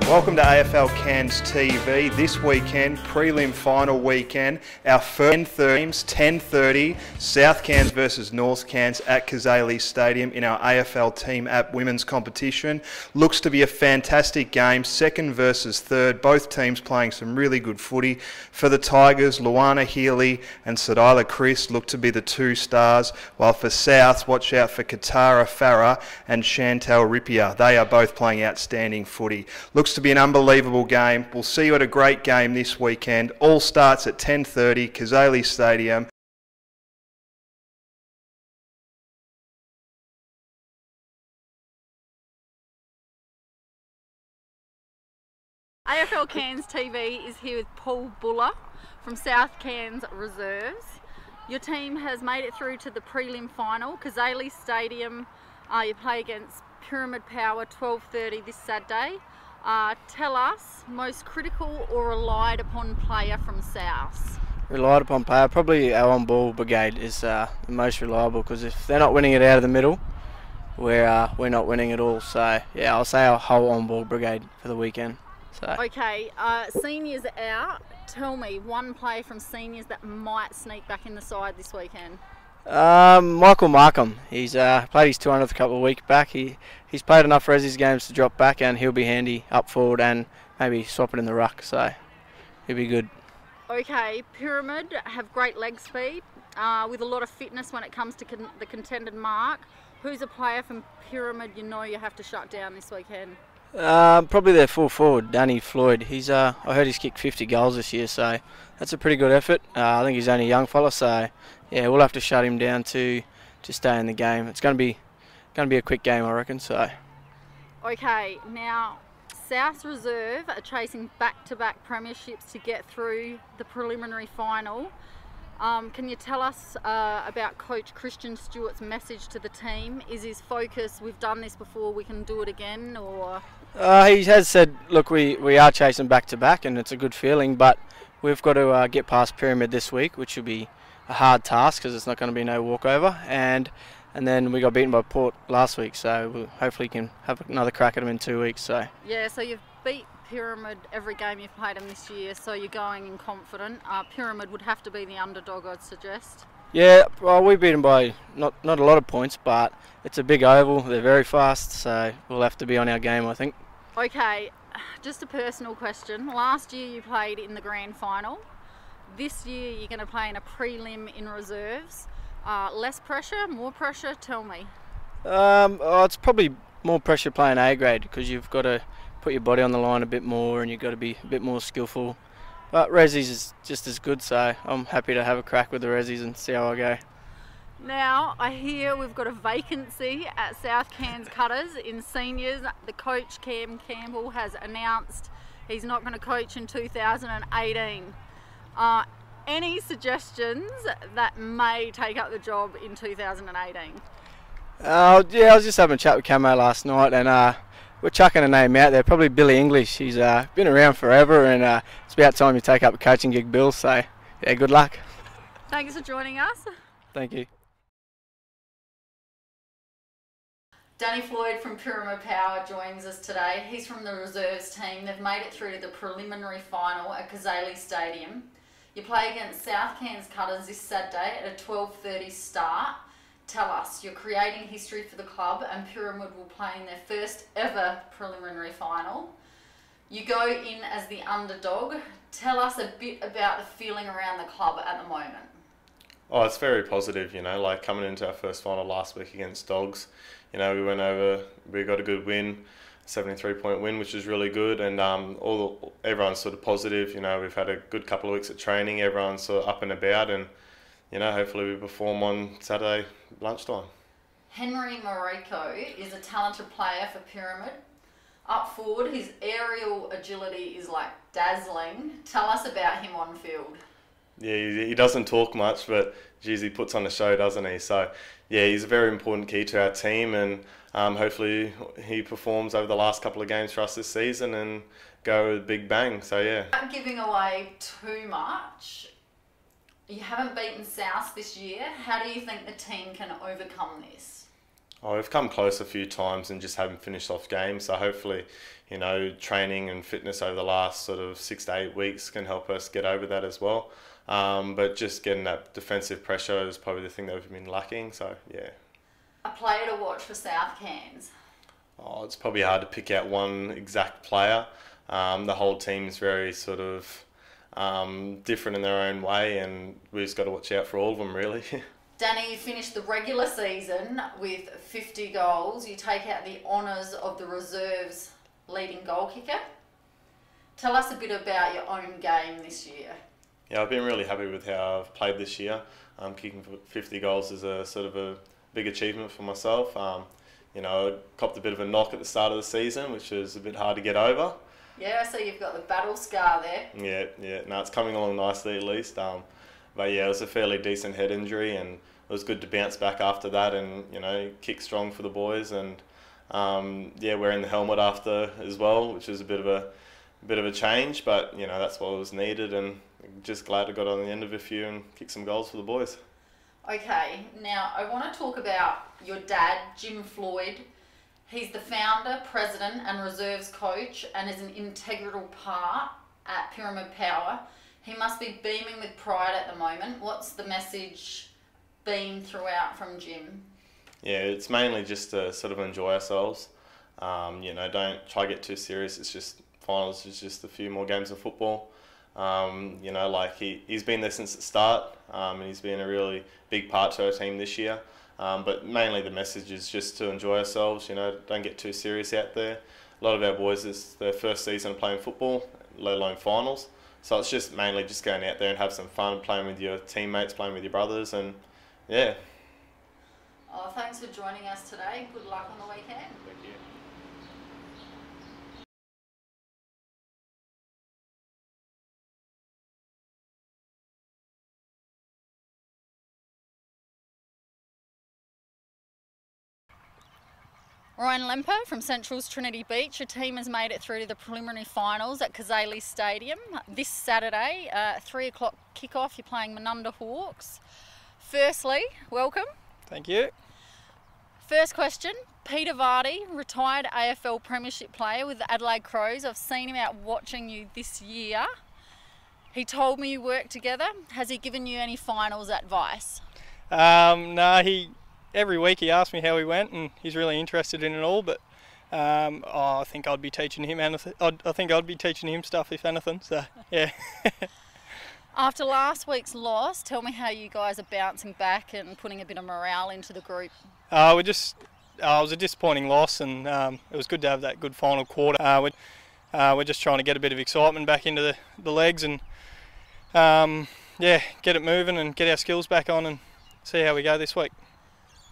Welcome to AFL Cairns TV. This weekend, prelim final weekend, our first teams, 10:30, South Cairns versus North Cairns at Crathern Stadium in our AFL Team App Women's Competition. Looks to be a fantastic game, second versus third, both teams playing some really good footy. For the Tigers, Luana Healy and Sadila Chris look to be the two stars, while for South, watch out for Katara Farah and Chantal Rippier. They are both playing outstanding footy. Looks to be an unbelievable game. We'll see you at a great game this weekend. All starts at 10:30, Crathern Stadium. AFL Cairns TV is here with Paul Buller from South Cairns Reserves. Your team has made it through to the prelim final, Crathern Stadium. You play against Pyramid Power 12:30 this Saturday. Tell us, most critical or relied upon player from South? Relied upon player, probably our on-ball brigade is the most reliable, because if they're not winning it out of the middle, we're not winning at all. So yeah, I'll say our whole on-ball brigade for the weekend. So. Okay, seniors out. Tell me one player from seniors that might sneak back in the side this weekend. Michael Markham. He's played his 200th a couple of weeks back. He's played enough Resi's games to drop back, and he'll be handy up forward and maybe swap it in the ruck. So he'll be good. Okay, Pyramid have great leg speed with a lot of fitness when it comes to the contended mark. Who's a player from Pyramid you know you have to shut down this weekend? Probably their full forward, Danny Floyd. He's I heard he's kicked 50 goals this year, so that's a pretty good effort. I think he's only a young fella, so yeah, we'll have to shut him down to stay in the game. It's going to be a quick game, I reckon. So. Okay, now South Reserve are chasing back-to-back premierships to get through the preliminary final. Can you tell us about Coach Christian Stewart's message to the team? Is his focus, we've done this before, we can do it again, or? He has said, look, we are chasing back-to-back, and it's a good feeling, but we've got to get past Pyramid this week, which will be a hard task because it's not going to be no walkover, and then we got beaten by Port last week, so we'll hopefully can have another crack at them in 2 weeks. So yeah, so you've beat Pyramid every game you've played them this year, so you're going in confident. Pyramid would have to be the underdog, I'd suggest. Yeah, well, we beat them by not a lot of points, but it's a big oval, they're very fast, so we'll have to be on our game, I think. Okay, just a personal question. Last year you played in the grand final. This year you're going to play in a prelim in reserves. Less pressure, more pressure? Tell me. It's probably more pressure playing A grade, because you've got to put your body on the line a bit more, and you've got to be a bit more skillful. But Resi's is just as good, so I'm happy to have a crack with the Resis and see how I go. Now, I hear we've got a vacancy at South Cairns Cutters in seniors. The coach, Cam Campbell, has announced he's not going to coach in 2018. Any suggestions that may take up the job in 2018? Yeah, I was just having a chat with Camo last night, and we're chucking a name out there, probably Billy English. He's been around forever, and it's about time you take up a coaching gig, Bill, so yeah, good luck. Thanks for joining us. Thank you. Danny Floyd from Pyramid Power joins us today. He's from the reserves team. They've made it through to the preliminary final at Crathern Stadium. You play against South Cairns Cutters this Saturday at a 12:30 start. Tell us, you're creating history for the club, and Pyramid will play in their first ever preliminary final. You go in as the underdog. Tell us a bit about the feeling around the club at the moment. Oh, it's very positive, you know, like coming into our first final last week against Dogs. You know, we went over, we got a good win, 73-point win, which is really good, and everyone's sort of positive. You know, we've had a good couple of weeks of training, everyone's sort of up and about, and you know, hopefully we perform on Saturday lunchtime. Henry Morrico is a talented player for Pyramid. Up forward, his aerial agility is like dazzling. Tell us about him on field. Yeah, he doesn't talk much, but geez, he puts on a show, doesn't he? So yeah, he's a very important key to our team, and hopefully he performs over the last couple of games for us this season and go with a big bang. So yeah. Without giving away too much, you haven't beaten South this year. How do you think the team can overcome this? Oh, we've come close a few times and just haven't finished off games. So hopefully, training and fitness over the last sort of 6 to 8 weeks can help us get over that as well. But just getting that defensive pressure is probably the thing that we've been lacking. So yeah. A player to watch for South Cairns? Oh, it's probably hard to pick out one exact player. The whole team's very sort of different in their own way, and we've just got to watch out for all of them, really. Danny, you finished the regular season with 50 goals. You take out the honours of the reserves leading goal kicker. Tell us a bit about your own game this year. Yeah, I've been really happy with how I've played this year. Kicking for 50 goals is a sort of a big achievement for myself. I copped a bit of a knock at the start of the season, which was a bit hard to get over. Yeah, so you've got the battle scar there. Yeah. No, it's coming along nicely at least. But yeah, it was a fairly decent head injury, and it was good to bounce back after that and, kick strong for the boys. And wearing the helmet after as well, which was a bit of a change, but that's what was needed, and just glad I got on the end of a few and kicked some goals for the boys. Okay, now I want to talk about your dad, Jim Floyd. He's the founder, president and reserves coach, and is an integral part at Pyramid Power. He must be beaming with pride at the moment. What's the message been throughout from Jim? Yeah, it's mainly just to sort of enjoy ourselves. Don't try to get too serious. It's just finals. It's just a few more games of football. He's been there since the start, and he's been a really big part to our team this year. But mainly the message is just to enjoy ourselves. Don't get too serious out there. A lot of our boys, it's their first season playing football, let alone finals. So it's just mainly just going out there and have some fun, playing with your teammates, playing with your brothers, and yeah. Oh, thanks for joining us today. Good luck on the weekend. Thank you. Ryan Lempa from Central's Trinity Beach. Your team has made it through to the preliminary finals at Cazaly Stadium. This Saturday, 3 o'clock kickoff, you're playing Menunda Hawks. Firstly, welcome. Thank you. First question, Peter Vardy, retired AFL Premiership player with the Adelaide Crows. I've seen him out watching you this year. He told me you work together. Has he given you any finals advice? No, every week he asks me how he went, and he's really interested in it all. But I think I'd be teaching him anything. I think I'd be teaching him stuff if anything. So yeah. After last week's loss, tell me how you guys are bouncing back and putting a bit of morale into the group. It was a disappointing loss, and it was good to have that good final quarter. We're just trying to get a bit of excitement back into the legs, and get it moving and get our skills back on and see how we go this week.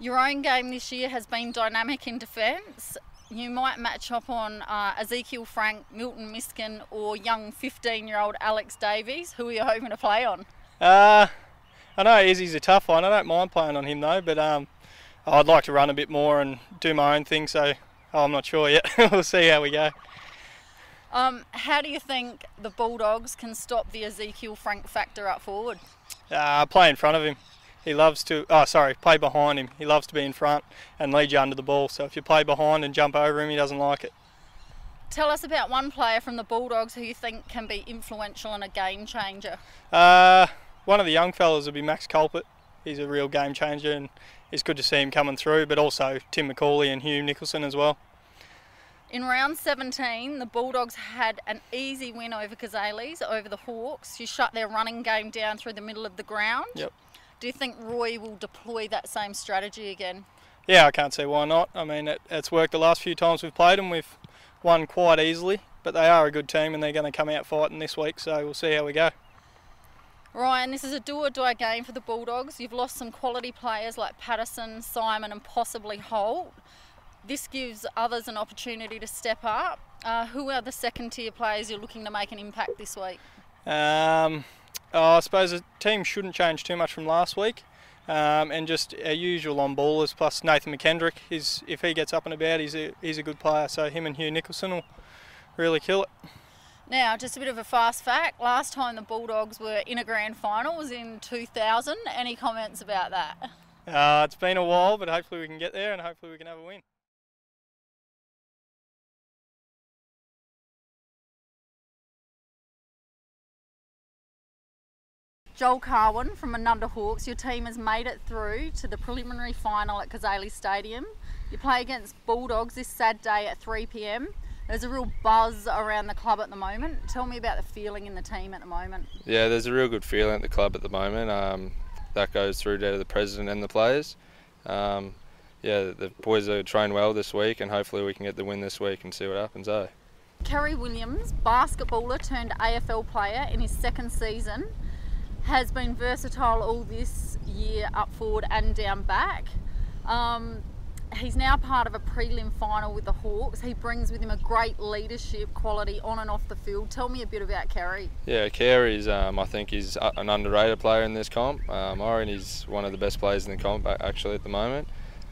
Your own game this year has been dynamic in defence. You might match up on Ezekiel Frank, Milton Miskin, or young 15-year-old Alex Davies. Who are you hoping to play on? I know Izzy's a tough one. I don't mind playing on him though, but I'd like to run a bit more and do my own thing, so I'm not sure yet. We'll see how we go. How do you think the Bulldogs can stop the Ezekiel Frank factor up forward? Play in front of him. He loves to, play behind him. He loves to be in front and lead you under the ball. So if you play behind and jump over him, he doesn't like it. Tell us about one player from the Bulldogs who you think can be influential and a game changer. One of the young fellas would be Max Culpert. He's a real game changer, and it's good to see him coming through, but also Tim McCauley and Hugh Nicholson as well. In round 17, the Bulldogs had an easy win over Cazaly's, over the Hawks. You shut their running game down through the middle of the ground. Yep. Do you think Roy will deploy that same strategy again? Yeah, I can't see why not. I mean, it's worked the last few times we've played them. We've won quite easily, but they are a good team and they're going to come out fighting this week, so we'll see how we go. Ryan, this is a do-or-die game for the Bulldogs. You've lost some quality players like Patterson, Simon and possibly Holt. This gives others an opportunity to step up. Who are the second-tier players you're looking to make an impact this week? I suppose the team shouldn't change too much from last week, and just our usual on-ballers plus Nathan McKendrick. If he gets up and about, he's a good player, so him and Hugh Nicholson will really kill it. Now, just a bit of a fast fact. Last time the Bulldogs were in a grand final was in 2000. Any comments about that? It's been a while, but hopefully we can get there and hopefully we can have a win. Joel Karwin from Anunda Hawks, your team has made it through to the preliminary final at Cazaly Stadium. You play against Bulldogs this Saturday at 3 p.m. There's a real buzz around the club at the moment. Tell me about the feeling in the team at the moment. Yeah, there's a real good feeling at the club at the moment. That goes through to the president and the players. Yeah, the boys are trained well this week and hopefully we can get the win this week and see what happens, eh? Kerry Williams, basketballer turned AFL player in his second season, has been versatile all this year up forward and down back. He's now part of a prelim final with the Hawks. He brings with him a great leadership quality on and off the field. Tell me a bit about Kerry. Yeah, Kerry's, I think he's an underrated player in this comp. I reckon he's one of the best players in the comp actually at the moment.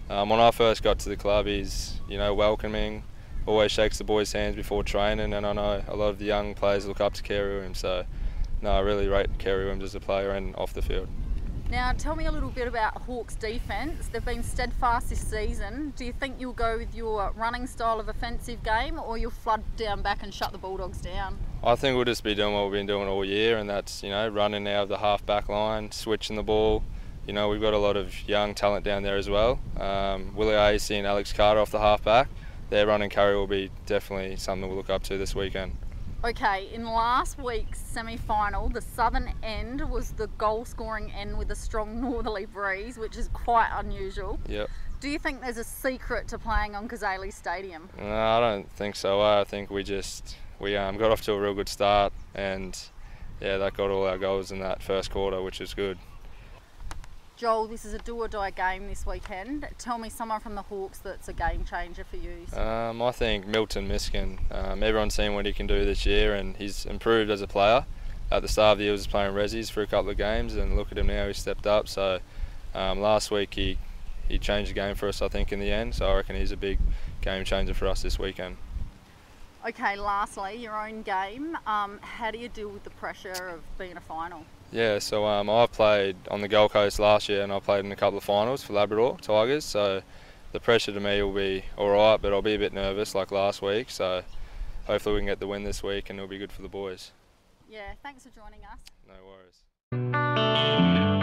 When I first got to the club, he's welcoming, always shakes the boys' hands before training, and I know a lot of the young players look up to Kerry Williams. So, no, I really rate Kerry Williams as a player and off the field. Now, tell me a little bit about Hawks' defence. They've been steadfast this season. Do you think you'll go with your running style of offensive game, or you'll flood down back and shut the Bulldogs down? I think we'll just be doing what we've been doing all year, and that's running out of the half back line, switching the ball. We've got a lot of young talent down there as well. Willie Acey and Alex Carter off the half back. Their run and carry will be definitely something we'll look up to this weekend. Okay, in last week's semi-final, the southern end was the goal-scoring end with a strong northerly breeze, which is quite unusual. Yep. Do you think there's a secret to playing on Cazaly Stadium? No, I don't think so. I think we got off to a real good start, and yeah, that got all our goals in that first quarter, which is good. Joel, this is a do-or-die game this weekend. Tell me someone from the Hawks that's a game changer for you. I think Milton Miskin. Everyone's seen what he can do this year, and he's improved as a player. At the start of the year, he was playing resis for a couple of games, and look at him now, he's stepped up. So last week he changed the game for us, I think, in the end. So I reckon he's a big game changer for us this weekend. Okay, lastly, your own game. How do you deal with the pressure of being a final? Yeah, so I played on the Gold Coast last year and I played in a couple of finals for Labrador Tigers, so the pressure to me will be alright, but I'll be a bit nervous like last week, so hopefully we can get the win this week and it'll be good for the boys. Yeah, thanks for joining us. No worries.